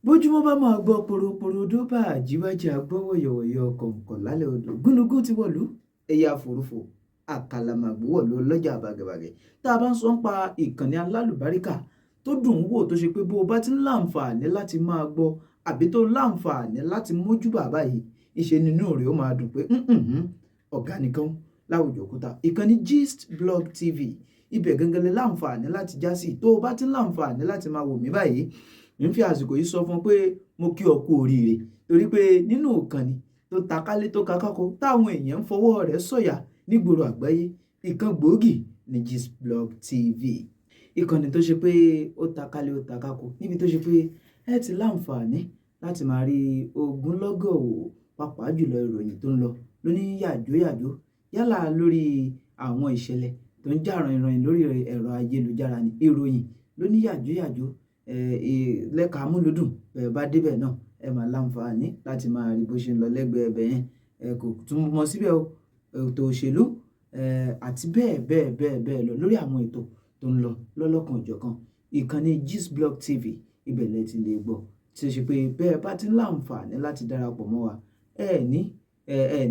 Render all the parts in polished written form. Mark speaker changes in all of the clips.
Speaker 1: bójúmọ́ bá máa gbọ́ poroporodo bá àjíwájà gbọ́ wọ̀yọ̀wọ̀yọ̀ kọ̀ǹkọ̀ lálẹ́ odò gúnugún ti wọ̀lú ẹ̀yà àforúfò àkàlàmàgbò wọ̀lú ọlọ́jà bàgẹ̀bàgẹ̀ tá a bá ń sọ ń pa ìkànnì alálùbáríkà tó dùn ún wò tó ṣe pé bó o bá ti ń láǹfààní láti máa gbọ́ àbí tó láǹfààní láti mójú bàbá yìí ìṣe nínú rẹ̀ ó máa dùn pé ọ̀gá nìkan láwùjọ òkúta ìkànnì Gist Blog TV ibẹ̀ gangan lè láǹfààní láti já sí tó o bá ti ń láǹfààní láti máa wò mí báyìí ń fi àsìkò yìí sọ fún pé mo kí ọ kú oríire torí pé nínú ìkànnì tó takálé tó kakáko táwọn èèyàn ń fọwọ́ rẹ̀ sọ̀yà nígboro àgbáyé ìkan gbòógì ní Gist Blog TV ìkànnì tó ṣe pé ó takálé ó takáko níbi tó ṣe pé ẹ ti láǹfààní láti máa rí ogunlọ́gọ̀ wò pàápàá jùlọ ìròyìn tó ń lọ lóní yàjóyàjó yálà lórí àwọn ìṣẹ̀lẹ̀ tó ń jà ràìnràìn lórí ẹ̀rọ ayélujára ní ìròyìn lóní yàjóyàjó lẹ́ka amúlùdùn bẹ́ẹ̀ bá débẹ̀ náà ẹ máa láǹfààní láti máa rí bó ṣe ń lọ lẹ́gbẹ̀ẹ́ ẹbẹ̀ yẹn kò tún mọ síbẹ̀ ètò òṣèlú àti bẹ́ẹ̀ lọ lórí àwọn ètò tó ń lọ lọ́lọ́kan òjọ̀kan ìkànnì Gist Blog TV ibẹ̀ lẹ ti lè gbọ́ tí ó ṣe pé bẹ́ẹ̀ bá ti ń láǹfààní láti darapọ̀ mọ́ wa ẹ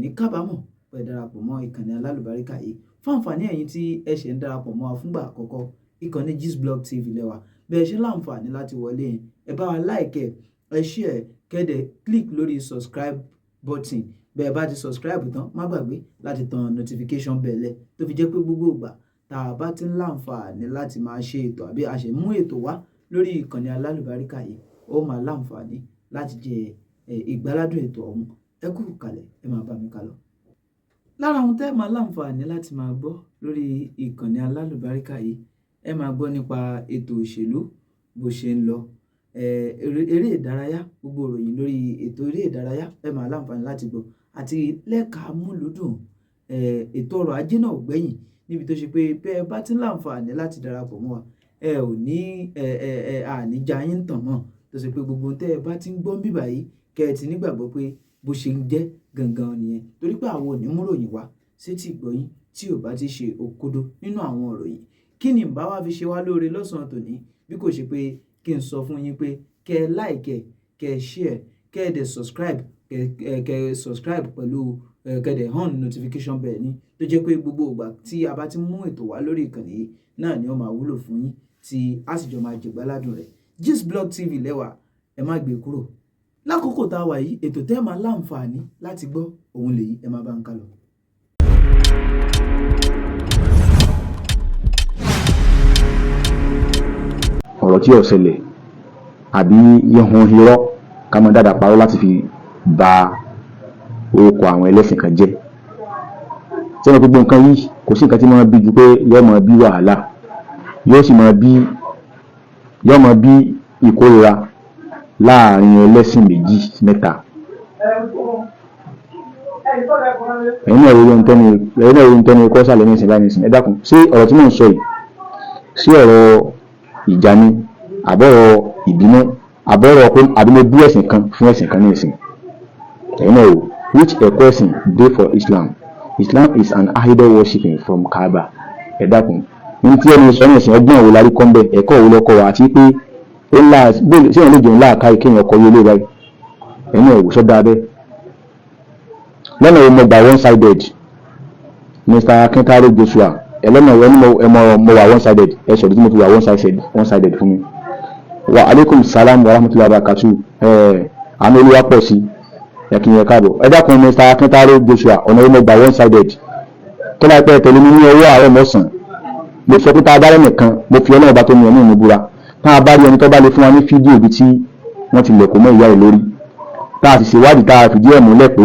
Speaker 1: ní kábàámọ̀ pé darapọ̀ mọ́ ìkànnì alálùbáríkà yìí fún àǹfààní ẹ̀yin tí ẹ ṣe ń darapọ̀ mọ́ wa fúngbà àkọ́kọ́ ìkànnì Gist Blog TV lẹ́wà bẹ́ẹ̀ ṣe láǹfààní láti wọlé yẹn ẹ bá wa like ẹ share kẹ́dẹ̀ click lórí subscribe button bẹ́ẹ̀ bá ti subscribe tán má gbàgbé láti tan notification bell tó fi jẹ́ pé gbogbo ìgbà tá a bá ti ń láǹfààní láti máa ṣe ètò àbí a ṣe mú ètò wá lórí ìkànnì alálùbáríkà yìí ó máa láǹfààní láti jẹ ìgbáládùn ètò ọ̀hún ẹ kú kalẹ̀ ẹ máa bá mi kálọ. lára ohun tẹ́ máa láǹfààní láti máa gbọ́ lórí ìkànnì alálùbáríkà yìí ẹ máa gbọ́ nípa ètò òṣèlú bó ṣe ń lọ eré ìdárayá gbogbo ìròyìn lórí ètò eré ìdárayá ẹ máa láǹfààní láti gbọ́ àti lẹ́ka múlùdùn ètò ọrọ̀ ajé náà gbẹ̀yìn níbi tó ṣe pé bẹ́ẹ̀ bá ti ń láǹfààní láti darapọ̀ mọ́ wa ẹ ò ní àníjà yín tàn mọ́ tó ṣe pé gbogbo tẹ́ ẹ bá ti ń gbọ́ bíbà yìí kẹ́ ẹ ti nígbàgbọ́ pé bó ṣe ń jẹ́ gangan nìyẹn torí pé àwọn onímúròyìn wa sétí ìgbọ́yìn tí ò bá ti ṣe òkodo nínú àwọn ìròyìn kí ni bá wá fi ṣe wá lóore lọ́sàn-án tòní bí kò ṣe pé kí n sọ fún yín pé kẹ́ ẹ like kẹ́ ẹ share kẹ́ ẹ dẹ̀ subscribe kẹ́ ẹ subscribe pẹ̀lú kẹ́ ẹ dẹ̀ on notification bell ní tó jẹ́ pé gbogbo ìgbà tí a bá ti mú ètò wá lórí ìkànnì yìí náà ni ó máa wúlò fún yín tí a sì jọ máa jẹ̀gbáládùn rẹ̀ Gist Blog TV lẹ́wà ẹ má gbé kúrò lákòókò tá a wà yìí ètò tẹ́ máa láǹfààní láti gbọ́ òun lèyí ẹ má bá ń kálọ.
Speaker 2: ọ̀rọ̀ tí ó ṣẹlẹ̀ àbí yẹ̀hún irọ́ ká mọ́ dáadáa parọ́ láti fi ba orúkọ àwọn ẹlẹ́sìn kan jẹ́ tí wọ́n gbogbo nǹkan yìí kò sí nǹkan tí máa bí ju pé yóò máa bí wàhálà yóò sì máa bí ìkórira láàrin ẹlẹ́sìn méjì mẹ́ta ẹ̀yin náà rí ń tẹ́ni kọ́ sàlẹ̀ ní ìsìn báyìí nìsín ẹ dákun sí ọ̀rọ̀ tí mò ń sọ yìí sí ọ̀rọ̀ ìjà ni àbọ̀rọ̀ ìbínú àbọ̀rọ̀ pé àbílẹ bí ẹ̀sìn kan fún ẹ̀sìn kan ní ẹ̀sìn ẹ̀yin náà wò which ẹ̀kọ́ ẹ̀sìn dey for Islam is an idol worshiping from Kaaba ẹ dákun ní tí ẹni sọ ní ẹ̀sìn ọgbọ́n òwò lárí kọ́ńbẹ̀ ẹ̀kọ́ òwò lọ́kọ̀ wa àti pé ó ńlá sí ìrìn lójó ńlá àká ìkéyìn ọkọ̀ yóò lé báyìí ẹ̀yin náà wò sọ́dọ̀ abẹ́ lọ́nà ìmọ̀ gbà one-sided Mr. Akíntáré Joshua ẹlọ́nà mo wà one-sided ẹ sọ̀rọ̀ tí mo fi wà one-sided fún mi wa alaikum salam wa rahmatullahi wa barakatuh àmì olúwa pọ̀ sí ẹ̀kìnyẹ̀ káàbọ̀ ẹ dákun Mr. Akíntáré Joshua ọ̀nà ìmọ̀ gbà one-sided tó láìpẹ́ tẹ̀lé mi ní ọwọ́ àárọ̀ mọ́sàn mo sọ pé tá a bá rẹ̀ nìkan mo fi ọlọ́run bá tó mi ẹ̀mí mi búra tá a bá rí ẹni tó bá lè fún wa ní fídíò ibi tí wọ́n ti lẹ̀kọ́ mọ́ ìyá ẹ̀ lórí tá a sì ṣèwádìí tá a fìdí ẹ̀ múlẹ̀ pé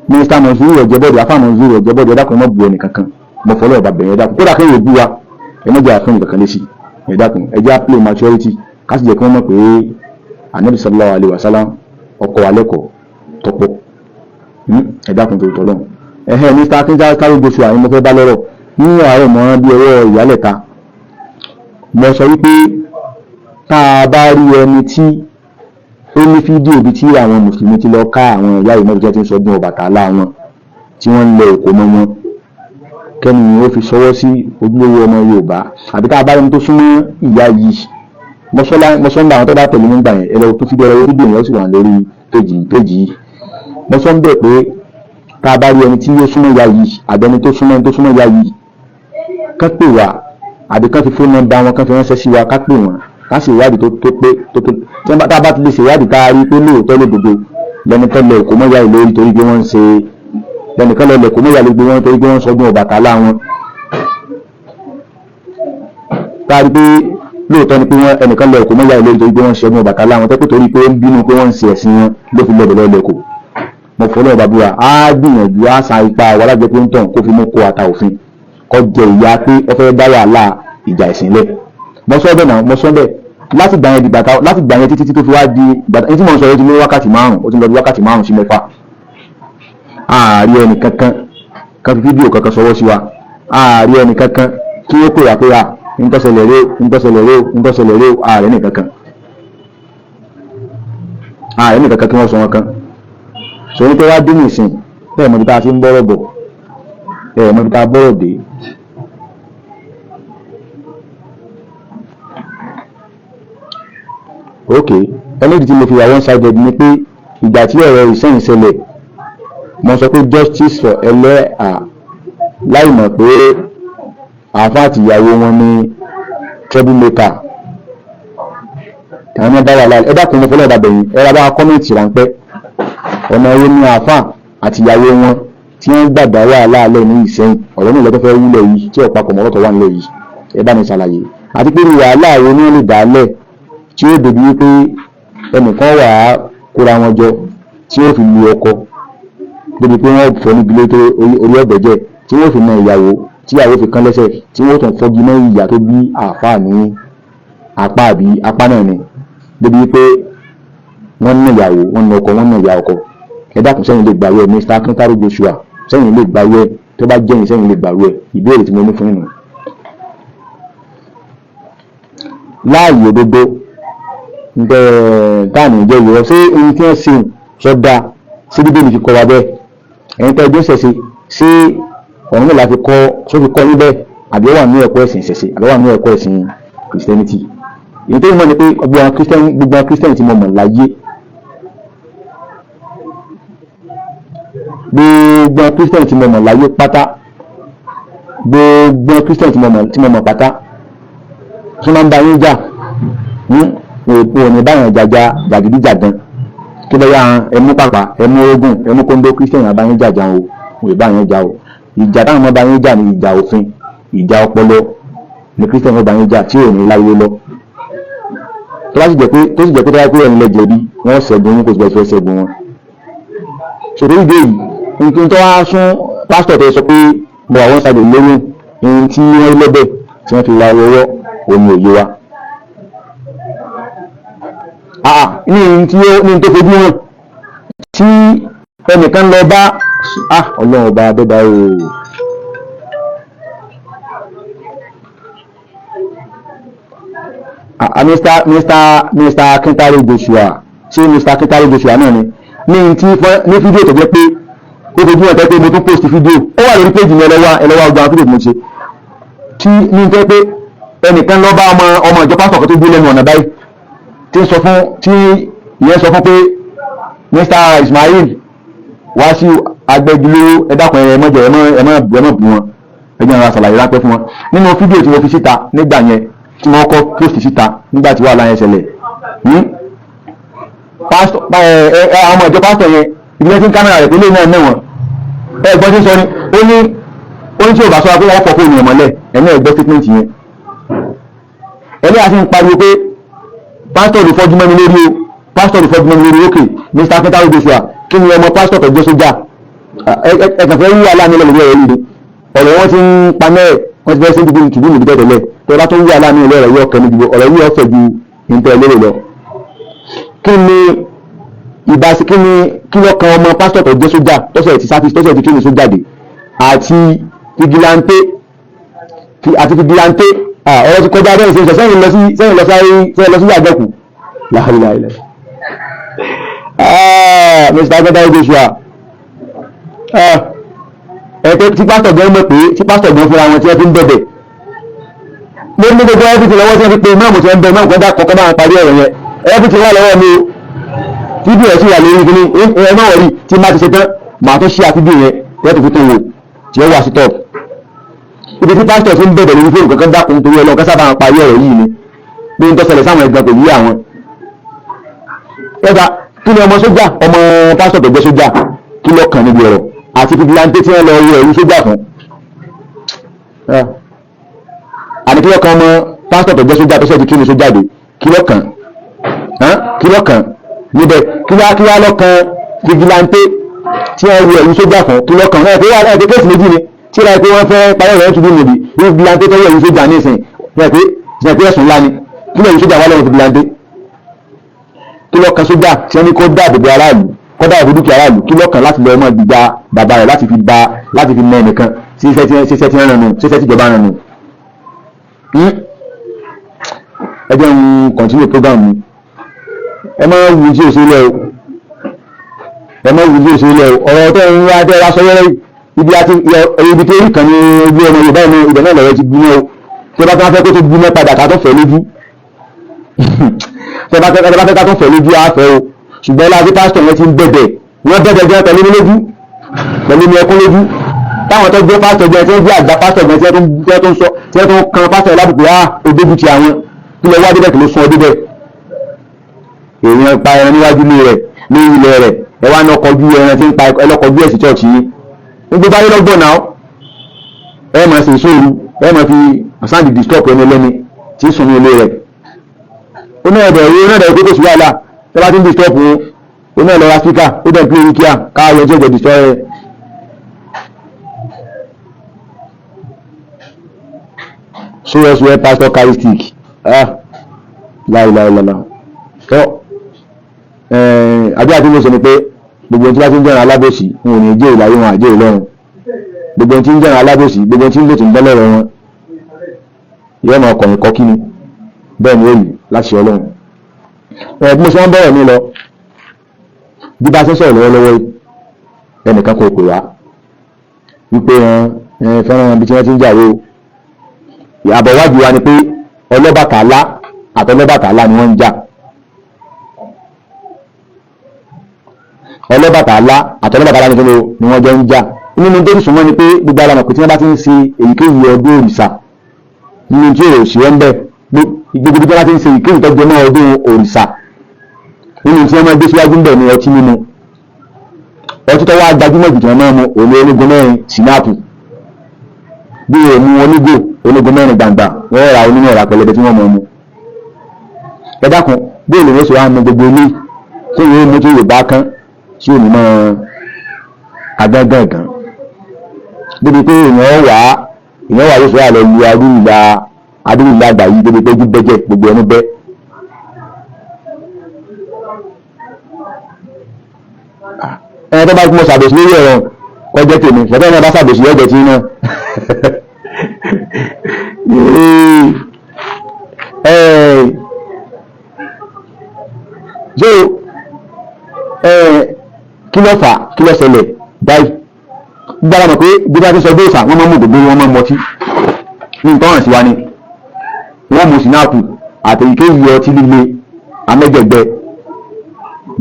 Speaker 2: Mr. Monsuru ọ̀jẹ̀bọ̀dẹ̀ afá Monsuru ọ̀jẹ̀bọ̀dẹ̀ ẹ̀dá kan mọ́ bu ẹnì kankan mo fọlọ́ ọ̀bà bẹ̀rẹ̀ ẹ̀dá kódà kí èèyàn bú wa ẹ̀mọ́jà fún ìkankan lẹ́sí ẹ̀dá kan ẹ̀jẹ̀ play maturity ká sì jẹ́ kí wọ́n mọ̀ pé Ànábì sallallahu alaihi wasallam ọkọ̀ wa lẹ́kọ̀ọ́ tọ́pọ̀ ẹ̀dá kan tó tọ́lọ́ Mr. Akíntáré Joshua ni mo fẹ́ bá lọ́rọ̀ ní àárọ̀ mọ́ bí ọwọ́ ìyálẹ̀ta mo sọ wípé tá a bá rí ẹni tí ó ní fídíò ibi tí àwọn mùsùlùmí ti lọ ká àwọn ìyá ìmọ̀jẹ́ tí ń sọdún Ọbàtálá wọn tí wọ́n ń lọ òkò mọ́ wọn kẹ́ni ó fi sọwọ́ sí ojúlówó ọmọ Yorùbá àbí tá a bá rí ẹni tó súnmọ́ ìyá yìí mọ́sọ́ndà àwọn tó bá tẹ̀lé nígbà yẹn ẹ̀rọ tó fi bẹ̀rẹ̀ fídíò yẹn ó sì wà lórí péjì yìí mọ́sọ́ndà pé tá a bá rí ẹni tí yóò súnmọ́ ìyá yìí àbẹ́ni tó súnmọ́ ìyá yìí kán pè wá àbí kán fi fóònù nọ́mbà wọn kán fi ránṣẹ́ sí wa ká pè wọ́n ká sì ìwádìí tó pé tí tá a bá ti lè ṣe ìwádìí tá a rí pé lóòótọ́ lódodo lẹ́nìkan lọ Èkó mọ́yá ìlú orí torí pé wọ́n ń ṣe lẹ́nìkan lọ Èkó mọ́yá ìlú wọn torí pé wọ́n ń sọdún Ọbàtálá wọn tá a rí pé lóòótọ́ ni pé ẹnìkan lọ Èkó mọ́yá ìlú orí torí pé wọ́n ń ṣe ọdún Ọbàtálá wọn tẹ́pẹ́ torí pé ó ń bínú pé wọ́n ń ṣe ẹ̀sìn wọn ló fi lọ́dọ̀ lọ́lẹ́kọ̀ọ́ mo fọlọ́ ìbàbúrà á gbìyànjú á sa ipa àwọn alájẹ pé ń tàn kó fi mú kó ata òfin kó jẹ ìyá pé ó fẹ́ dá wàhálà ìjà ìsìnlẹ̀ mọ́sọ́bẹ̀ láti gbà yẹn títí tó fi wá di ìgbà tí mo ń sọ yẹn ti ní wákàtí 5 ó ti lọ bí wákàtí 5 sí 6 ààrí ẹnì kankan kan fi fídíò kankan sọwọ́ sí wa ààrí ẹnì kankan kí ó pè wá pé à ntọ́sẹ̀lẹ̀ rẹ̀ ààrẹ nìkankan kí wọ́n sọ wọn kan so ní pé wá dé nìsín bẹ́ẹ̀ mọ̀ bí tá a ti ń bọ́rọ̀ bọ̀ mọ̀ bí tá a bọ́rọ̀ dé ok ẹlẹ́dìí tí mo fi wà one sided ni pé ìgbà tí ọ̀rọ̀ ìsẹ́yìn ṣẹlẹ̀ mo sọ pé justice for ẹlẹ́à láì mọ̀ pé àáfàá àti ìyàwó wọn ní troublemaker àwọn ọmọ dáwà láì ẹ̀dá kùnrin fọlọ́ ìdàbẹ̀yìn ẹ̀rọ bá kọ́mẹ̀ntì ráńpẹ́ ọ̀nà owó ní àáfàá àti ìyàwó wọn tí wọ́n gbàgbà wà láàlẹ́ ní ìsẹ́yìn ọ̀rọ̀ ní ìlọ́tọ́ fẹ́ wúlẹ̀ yìí tí ọ̀pá kọ̀ mọ́rọ̀ tó wà nílẹ̀ yìí ẹ bá mi ṣàlàyé àti pé wàhálà àwọn ní lè dálẹ̀ tí ó dèbí wípé ẹnìkan wà á kóra wọn jọ tí ó fi lu ọkọ débi pé wọ́n fọ́ níbi lé tó orí ọ̀gbẹ̀jẹ̀ tí wọ́n fi na ìyàwó tí ìyàwó fi kán lẹ́sẹ̀ tí wọ́n tún fọ́gi mọ́ ìyá tó bí àáfàá ní apá àbí apá náà ni débi wípé wọ́n na ìyàwó wọ́n na ọkọ wọ́n na ìyá ọkọ ẹ dákun sẹ́yìn lè gbàwẹ̀ Mr. Akíntáró Joshua sẹ́yìn lè gbàwẹ̀ tó bá jẹ́yìn sẹ́yìn lè gbàwẹ̀ ìbéèrè tí mo ní fún ìnù. láàyè òdodo táàmì ìjẹ́ ìrọ̀ ṣé ohun tí wọ́n ṣe sọ́dá sí bíbélì fi kọ́ wa bẹ́ẹ̀ ẹ̀yin tẹ́ ẹjọ́ ṣẹ̀ṣẹ̀ sí ọ̀run mẹ́la fi kọ́ só fi kọ́ níbẹ̀ àbí ó wà ní ẹ̀kọ́ ẹ̀sìn ìṣẹ̀ṣẹ̀ àbí ó wà ní ẹ̀kọ́ ẹ̀sìn Christianity èyí tó ń mọ̀ ni pé gbogbo àwọn Christian tí mo mọ̀ láyé gbogbo Christian tí mo mọ̀ láyé pátá gbogbo Christian tí mo mọ̀ pátá tí wọ́n ń bá yín jà òpó ní báyọ̀ jàgídíjàgan kí lọ́yà ẹmú pàpà ẹmú ogun ẹmú kóńdó Christian àbáyín jàjà o òwe báyọ̀ jà o ìjà táwọn ọmọ báyín jà ní ìjà òfin ìjà ọpọlọ ní Christian ọmọ báyín jà tí ò ní láyé lọ tó sì jẹ́ pé tó wáyé pé ẹ̀yin lẹ jẹ̀bi wọ́n ṣẹ́gun yín kò sì bẹ́ẹ̀ fẹ́ ṣẹ́gun wọn. ṣòro ìdí èyí nǹkan tó wá sún pásítọ̀ tó sọ pé mo àwọn ṣàgbé lórí ohun tí wọ́n lọ́bẹ̀ tí wọ́n fi ra ọwọ́ òun òye wa. ní tó fojú wọn tí ẹnìkan lọ bá ọlọ́run ọba abẹ́dá Mr. Akíntáró Joshua ṣé Mr. Akíntáró Joshua náà ni ní fídíò tó jẹ́ pé ó fojú wọn tẹ́ pé mo tún post fídíò ó wà lórí péjì mi ẹlọ́wà ọgbà fídíò tí mo ṣe tí ní jẹ́ pé ẹnìkan lọ bá ọmọ ìjọ pásítọ̀ kan tó gbé lẹ́nu ọ̀nà báyìí tí ìyẹn sọ fún pé Mr. Ismail Wasiu agbẹjulówó ẹ̀dàkùn ẹ̀mọ́jọ ẹ̀mọ́ bù wọn ẹ̀jẹ̀ ara ṣàlàyé ráńpẹ́ fún wọn nínú fídíò tí mo fi síta nígbà yẹn tí wọ́n kọ́ post síta nígbà tí wàhálà yẹn ṣẹlẹ̀ ọmọ ìjọ pásítọ̀ yẹn ìdílé tí ń kámẹ́rà rẹ̀ pé lè náà mẹ́wọ̀n ẹ̀gbọ́n tí ń sọ ni ó ní tí ò bá sọ pé wọ́n fọ́ fóònù ẹ̀mọ́lẹ̀ ẹ̀mọ́ ẹ̀gbọ́ statement yẹn ẹ̀mí àti ń pariwo pé pásítọ̀ lè fọ́jú mẹ́mi lórí o pásítọ̀ lè fọ́jú mẹ́mi lórí òkè Mr. Akíntáró Joshua kí ni ọmọ pásítọ̀ tó jẹ́ sójà ẹ̀kànfẹ́ wí aláàmì lórí ọ̀rọ̀ yìí ọ̀rọ̀ wọn ti ń panẹ́ wọ́n ti fẹ́ sí ìdíbò ìtìbí ìbí tẹ̀tẹ̀lẹ̀ tó bá tó ń wí aláàmì lórí ọ̀rọ̀ yìí ọ̀kẹ́ níbi ọ̀rọ̀ yìí ọ̀fẹ́ ju ìntẹ̀ lérò lọ. kí lọ́kàn ọmọ pásítọ̀ tó jẹ́ sójà tọ́sẹ̀ ti sáfì tọ́sẹ̀ ti kíni sójà dé àti fìgìláńtè ọ̀rọ̀ ti kọjá bẹ́ẹ̀ ṣe sẹ́yìn lọ sí àjọkù láàrínláìlẹ̀ Mr. Akíntáró Joshua ẹ̀kẹ́ tí pásítọ̀ gan mọ̀ pé tí pásítọ̀ gan fúnra wọn tí wọ́n fi ń bẹ̀bẹ̀ mo ní gbogbo everything lọ́wọ́ tí wọ́n fi pe máàmù tí wọ́n bẹ máàmù kan dá kọ́kọ́ máa parí ọ̀rọ̀ yẹn everything wà lọ́wọ́ mi o fídíò ẹ̀ sì wà lórí kíní ẹ náà wọ̀rí tí má ti ṣe tán màá tó ṣí àfídíò yẹn lẹ́tọ̀ fi tó wò tí ó wà sí top ibi tí pásítọ̀ ti ń bẹ̀rẹ̀ lórí fóònù kankan dákun torí ọlọ́run kásá bá wọn parí ọ̀rọ̀ yìí ni bí n tó ṣẹlẹ̀ sáwọn ẹ̀gbọ́n kò yí àwọn ẹ̀ka kí ni ọmọ sójà ọmọ pásítọ̀ tó jẹ́ sójà kí ló kàn níbi ọ̀rọ̀ àti fìdíláńtẹ́ tí wọ́n lọ wọ ẹ̀rú sójà fún àti kí ló kàn ọmọ pásítọ̀ tó jẹ́ sójà tó ṣẹ́jú kí ni sójà dé kí ló kàn níbẹ̀ kí wá ló kàn fìdíláńtẹ́ tí wọ́n wọ ẹ̀rú sójà fún kí ló kàn náà pé kéèsì méjì ni tí ra pé wọ́n fẹ́ parí ọ̀rọ̀ ẹ̀tùdú nìbí ní fìdíláńtẹ́ tó wọ ẹ̀rú sójà ní ìsìn pé ẹ̀sùn ńlá ni kí ló ẹ̀rú sójà wà lọ́wọ́ fìdíláńtẹ́ kí ló kàn sójà tí wọ́n ní kó dáàbòbò aráàlú kó dáàbòbò dúkìá aráàlú kí ló kàn láti lọ ọmọ gbígba bàbá rẹ̀ láti fi mọ ẹnìkan sí iṣẹ́ tí wọ́n rán nù ṣiṣẹ́ tí ìjọba rán nù. ẹ jẹ́ ń continue program mi ẹ má wù tí òṣèlú ọ̀rọ̀ tó ń wá tẹ́ wá sọ́yẹ́rẹ́ ibi tí orí kan ní ojú ọmọ Yorùbá inú ibẹ̀ náà lọ́rọ̀ ti gbiná o tí wọ́n bá fẹ́ kó tó gbiná padà ká tó fẹ́ lójú tí wọ́n bá fẹ́ ká tó fẹ́ lójú àáfẹ́ o ṣùgbọ́n láti pásítọ̀ yẹn ti ń bẹ̀bẹ̀ wọ́n bẹ̀bẹ̀ jẹ́ pẹ̀lú mi lójú pẹ̀lú mi ẹkún lójú táwọn tó jẹ́ pásítọ̀ jẹ́ tí wọ́n jẹ́ àgbà pásítọ̀ jẹ́ tí wọ́n tó ń kan pásítọ̀ lábùkù wá òdójú ti àwọn kí lọ wá débẹ̀ kí ló sún ọdún bẹ̀ èèyàn pa ẹran níwájú ilé rẹ̀ ní ilẹ̀ rẹ̀ ẹ wá lọ́kọ̀ọ́jú ẹran tí ń pa ẹlọ́kọ̀ọ́jú ẹ̀sì chọ́ọ̀chì yìí nígbà báyé lọ́gbọ̀n náà ẹ máa ṣe ìṣòro ẹ máa fi àsáǹdì disturb ẹni lẹ́ni tí ń sùn ní ilé rẹ̀ onáàdẹ̀ ìkókò sí wàhálà tó bá ti ń disturb wọn onáàdẹ̀ ra speaker ó dẹ̀ ń pè é kíá káàyọ̀ tí ó jẹ́ disturb ẹ. sọ́wọ́sọ́wọ́ pastor carry stick láìláìlọ́lá tó àbí àti mo sọ ni pé gbogbo tí wọ́n ti ń jẹ́ràn alábòsí wọn ò ní jẹ́ ìlàyé wọn àjẹ́ ìlọ́run gbogbo tí ń jẹ́ràn alábòsí gbogbo tí ń lò tí ń bẹ́ lọ́rọ̀ wọn yóò máa kọ̀yìn kọ́ kíni bẹ́ẹ̀ ni ó yìí láti ṣe ọlọ́run bí mo ṣe wọ́n bẹ̀rẹ̀ mi lọ bí bá ṣe sọ̀rọ̀ lọ́wọ́lọ́wọ́ ẹnìkan kò pè wá wípé fẹ́ràn ibi tí wọ́n ti ń jàwó àbọ̀wájú wa ni pé Ọlọ́bàtálá àtọlọ́bàtálá ni wọ́n ń jà Ọlọ́bàtálá àtọlọ́bàtálá ni wọ́n jọ ń jà nínú tó súnmọ́ ni pé gbogbo ara mọ̀ pé tí wọ́n bá ti ń ṣe èyíkéyìí ọdún òrìṣà nínú tí èrò sí wọn bẹ́ẹ̀ gbogbo tí wọ́n bá ti ń ṣe èyíkéyìí tó jẹ mọ́ ọdún òrìṣà nínú tí wọ́n máa gbé síwájú ń bẹ̀ ní ọtí mímu ọtí tó wá gbajúmọ̀ jù tí wọ́n máa mu òní ológun mẹ́rin sinapu bí èmu onígò ológun mẹ́rin gbàǹgbà wọ́n ra onímọ̀ ọ̀rá pẹlẹbẹ tí wọ́n mọ̀ mu ẹ dákun bí èlò wọ́n ṣe wá mọ gbogbo ilé tí yóò mú tí yóò bá kán tí ò ní mọ agángan débi pé èèyàn wà yóò fẹ́ àlọ́ lu adúlùlá àgbà yìí débi pé ojú bẹ́jẹ̀ gbogbo ẹnu bẹ́. ẹni tó bá kú mọ ṣàbòsí lórí ẹ̀rọ kọjá tèmi ṣẹ̀fẹ́ náà bá ṣàbòsí ẹ̀jẹ̀ tí náà. Kí ló fà kí ló ṣẹlẹ̀ báyìí gbára mọ̀ pé bí bá ti sọ bóòsà wọ́n máa mú gbogbo wọn máa mọtí ní nǹkan hàn sí wa ni wọ́n mú sinapu àtẹ̀yìnkéyìí ọtí líle amẹ́jẹ̀gbẹ́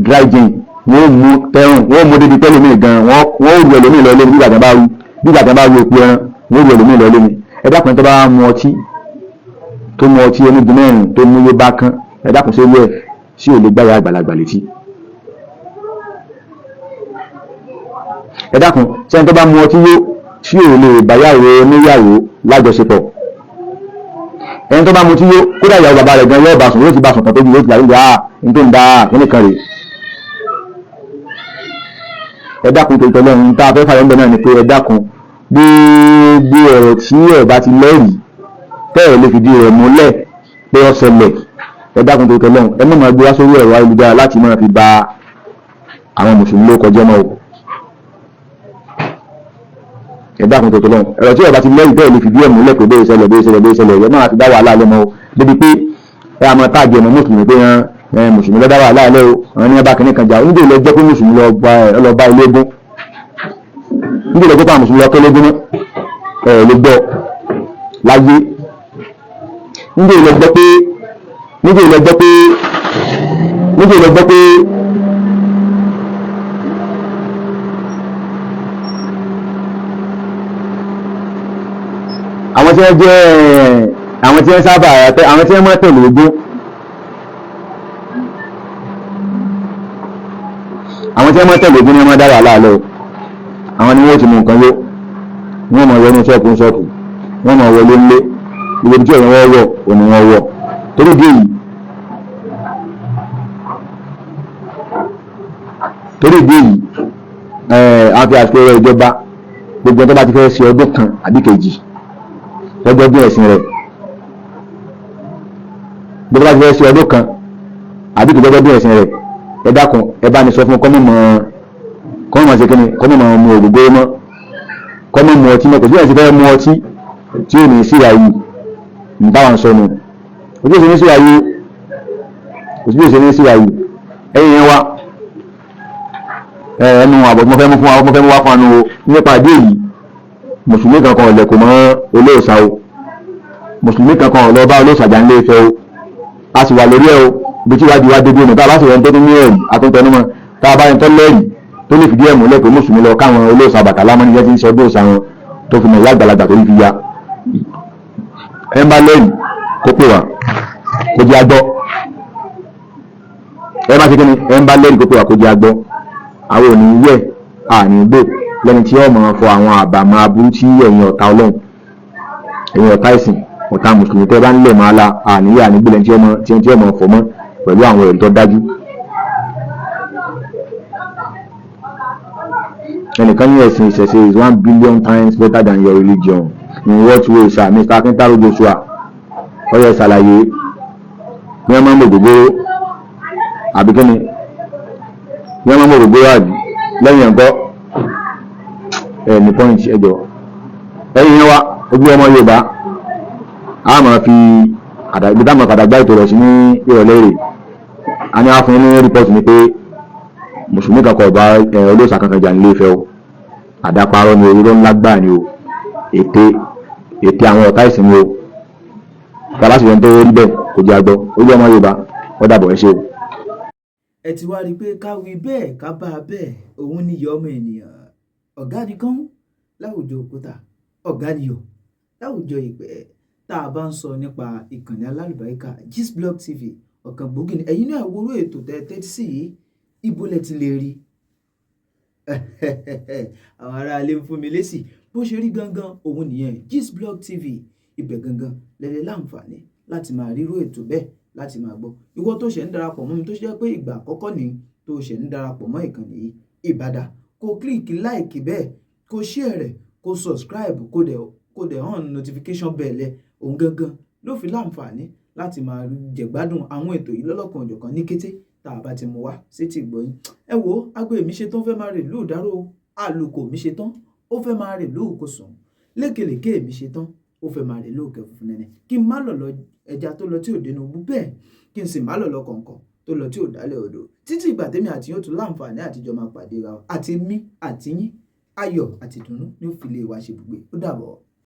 Speaker 2: dry gin wọ́n mú tẹ́rùn wọ́n mú débi pẹ́lú mi gan wọ́n rú ẹlòmíì lọ lómi bí ìgbà bá rú epo ẹran wọ́n rú ẹlòmíì lọ lómi ẹ dákun tó bá mú ọtí onígun mẹ́rin tó mú yé bá kán ẹ dákun sí ewé ẹ̀ sí ò lè gbáyà àgbàlagbà létí. ẹ dákun sẹ́ni tó bá mú ọtí yó sí ò lè báyàwó oníyàwó lájọṣepọ̀ ẹni tó bá mú ọtí yó kódà ìyàwó bàbá rẹ̀ gan yóò bá sùn yóò ti bá sùn tán tó ju yóò ti láyé ní tó ń da kíní kan rè. ẹ dákun tó ìtọ́lọ́ ní tá a fẹ́ fàyọ̀ ń bẹ̀ náà ni pé ẹ dákun gbogbo ọ̀rọ̀ tí ẹ̀ bá ti lẹ́rìí tẹ́ ẹ̀ lè fìdí rẹ̀ múlẹ̀ pé ó ṣẹlẹ̀ ẹ dákun tó ìtọ́lọ́ ẹ mọ̀ máa gbé wá sórí ẹ̀rọ ayélujára láti máa fi ba àwọn mùsùlùmí ló kọjá mọ́ o. ẹ̀dákun tó tọ́lọ́run ẹ̀rọ tí ọba ti lẹ́yìn bẹ́ẹ̀ lè fìdí ẹ̀ múlẹ̀ pé bẹ́ẹ̀ ṣẹlẹ̀ ìyẹn náà ti dá wàhálà lẹ́mọ o débi pé ẹ àmọ́ táàgì ọmọ mùsùlùmí pé mùsùlùmí lọ́dá wàhálà lẹ́ o àwọn ní ọba kìnnì kan jà níbi ìlọ jẹ́ pé mùsùlùmí lọ bá ilégún níbi ìlọ pípa mùsùlùmí lọ kẹ́légún náà lè gbọ́ láyé níjẹ́ ilẹ̀ gbọ́ pé àwọn tí wọ́n sábà àwọn tí wọ́n mọ́ tẹ̀lé ogún ní ọmọ dára láàlọ́ àwọn ni wọ́n ti mú nǹkan yó wọ́n mọ̀ wọnú ṣọ́ọ̀kù wọ́n mọ̀ wọlé ńlé ibi tí ọ̀rọ̀ wọ́n wọ̀ òní wọ́n wọ̀ torí dé yìí àwọn fi àṣẹ ọ̀rọ̀ ìjọba gbogbo ọjọ́ bá ti fẹ́ ṣe ọdún kan àbí kejì lọ́jọ́ bí ẹ̀sìn rẹ̀ gbogbo bá ti fẹ́ ṣe ọdún kan àbí kejì lọ́jọ́ bí ẹ̀sìn rẹ̀ ẹ dákun ẹ bá ní sọ fún kọ́mọ̀ ṣe kíni kọ́mọ̀ máa mu ògógóró mọ́ kọ́mọ̀ mu ọtí mọ́ kò sí ẹ̀ sì fẹ́ mu ọtí tí ò ní síra yìí ní táwọn sọ nù ojú òsè ní síra yìí ẹ̀yìn yẹn wá ẹnu àbọ̀ tí mo fẹ́ mú wá fún anu nípa àdé yìí mùsùlùmí kankan ọ̀lẹ̀ kò mọ́ olóòṣà o mùsùlùmí kankan ọ̀lọ́ bá olóòṣà jà nílé Ifẹ̀ o a sì wà lórí ẹ̀ o bí tí wàá di wá dédé nù tá a bá sì rẹ̀ ń tó ní ẹ̀rí àtúntẹnumọ́ tá a bá yẹn tó lẹ́rìí tó lè fìdí ẹ̀ múlẹ̀ pé mùsùlùmí lọ káwọn olóòṣà Ọbàtálá mọ́ níjẹ́ tí ń sọ olóòṣà wọn tó fi mọ̀ ìyá àgbàlagbà tó fi ya ẹ̀ ń bá lẹ́rìí kó pè wá kó jẹ́ agbọ́ ẹ̀ má ṣe kí ni ẹ̀ ń bá lẹ́rìí kó pè wá kó jẹ́ agbọ́ àwọn òní yẹ àní gbò lẹ́ni tí ọmọ fọ àwọn àbàmọ́ aburú tí ẹ̀yin ọ̀tá Ọlọ́run ẹ̀yin ọ̀tá ìsìn ọ̀tá mùsùlùmí tẹ́ bá ń lẹ̀ máa la àníyà ànígbò lẹ́ni tí ọmọ fọ mọ́ pẹ̀lú àwọn ẹ̀rí tó dájú. ẹnìkan ní ẹ̀sìn ìṣẹ̀ṣe is 1 billion times better than your religion in what way sir Mr. Akintaro Joshua ọyọ ṣàlàyé ní ọmọ mọ̀ gbogbo àbíkẹ́ni ní ọmọ mọ̀ gbogbo àbí lẹ́yìn ẹ̀kọ́ ní point ẹjọ́ ẹ̀yìn wa ojú ọmọ Yorùbá a máa fi àdàgbà kàdàgbà ètò rẹ̀ sí ní ìrọ̀lẹ́ rẹ̀ a ní àfún ní rìpọ́tì ni pé mùsùlùmí kankan ọba olóòṣà kankan jà nílé Ifẹ̀ o àdáparọ́ ni orí ńlá gbà ni o ète àwọn ọ̀tá ìsìn ni o tàbá sì rẹ̀ tó rí bẹ́ẹ̀ kò jẹ́ àgbọ̀ ojú ọmọ Yorùbá ó dàbọ̀ ẹ ṣé o.
Speaker 1: ẹ ti wá rí i pé ká wí bẹ́ẹ̀ ká bá a bẹ́ẹ̀ òun níyì ọmọ ènìyàn ọ̀gá ni kán láwùjọ òkúta ọ̀gá ni yọ̀ láwùjọ ìpẹ́ tá a bá ń sọ nípa ìkànnì alálùbáríkà Gistblog TV ọ̀kan gbòógì ni ẹ̀yin náà wúrú ètò tẹ́tí sí yìí ibo lẹ ti lè rí àwọn aráalé ń fún mi lésì bó ṣe rí gangan òun nìyẹn Gistblog TV ibẹ̀ gangan lẹ́lẹ́ láǹfààní láti máa rírú ètò bẹ́ẹ̀ láti máa gbọ́ ìwọ tó ṣẹ̀ ń darapọ̀ mọ́ mi tó ṣe pé ìgbà àkọ́kọ́ ni tó ṣẹ̀ ń darapọ̀ mọ́ ìkànnì yìí ìbàdà kó kílíkì láìkì bẹ́ẹ̀ kó share rẹ̀ kó subscribe kó dẹ̀ on notification bell ẹ̀ òun gangan ló fi láǹfààní láti máa jẹ̀gbádùn àwọn ètò yìí lọ́lọ́kan òjọ̀kan ní kété tá a bá ti mú wá sétí ìgbọ́yìn ẹ wo agbe mi ṣe tán fẹ́ máa rè lù dárò àlùkò mi ṣe tán ó fẹ́ máa rè lù kò sùn lékelèké mi ṣe tán ó fẹ́ máa rè lù kẹfùfù nẹ́nẹ́ kí n má lọ ẹja tó lọ tí ò dénú bú bẹ́ẹ̀ kí n sì má lọ kọ̀ǹkọ̀ tó lọ tí ò dálẹ̀ odò títí ìgbà tèmi àti yóò tún láǹfààní àtijọ́ máa pàdé ra àti mí àti yín ayọ̀ àti ìdùnnú ní ó fi lè wá ṣe gbogbo ó dàbọ̀.